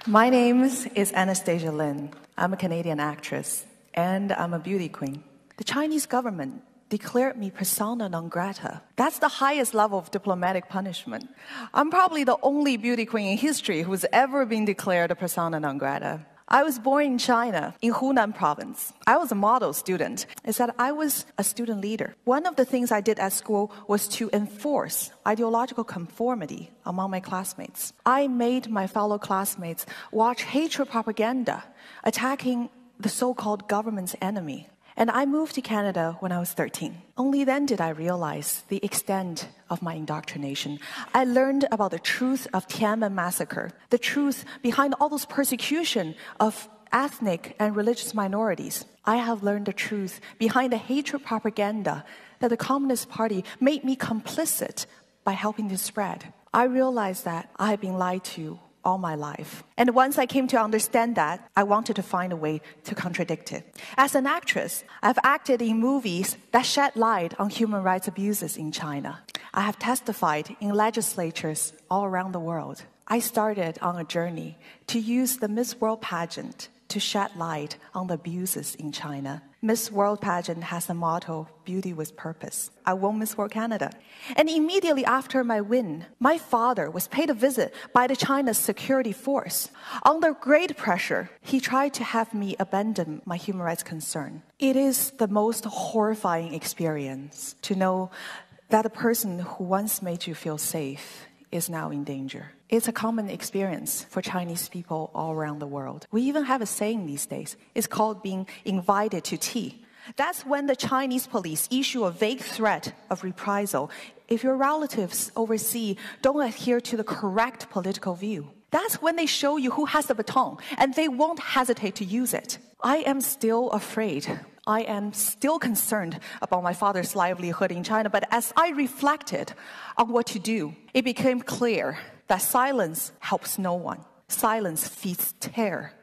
My name is Anastasia Lin. I'm a Canadian actress, and I'm a beauty queen. The Chinese government declared me persona non grata. That's the highest level of diplomatic punishment. I'm probably the only beauty queen in history who's ever been declared a persona non grata. I was born in China, in Hunan province. I was a model student. It's that I was a student leader. One of the things I did at school was to enforce ideological conformity among my classmates. I made my fellow classmates watch hatred propaganda attacking the so-called government's enemy. And I moved to Canada when I was 13. Only then did I realize the extent of my indoctrination. I learned about the truth of Tiananmen massacre, the truth behind all those persecution of ethnic and religious minorities. I have learned the truth behind the hatred propaganda that the Communist Party made me complicit by helping to spread. I realized that I had been lied to all my life. And once I came to understand that, I wanted to find a way to contradict it. As an actress, I've acted in movies that shed light on human rights abuses in China. I have testified in legislatures all around the world. I started on a journey to use the Miss World pageant to shed light on the abuses in China. Miss World pageant has the motto, beauty with purpose. I won Miss World Canada. And immediately after my win, my father was paid a visit by the China's security force. Under great pressure, he tried to have me abandon my human rights concern. It is the most horrifying experience to know that a person who once made you feel safe is now in danger. It's a common experience for Chinese people all around the world. We even have a saying these days. It's called being invited to tea. That's when the Chinese police issue a vague threat of reprisal if your relatives overseas don't adhere to the correct political view. That's when they show you who has the baton, and they won't hesitate to use it. I am still afraid. I am still concerned about my father's livelihood in China, but as I reflected on what to do, it became clear that silence helps no one. Silence feeds terror.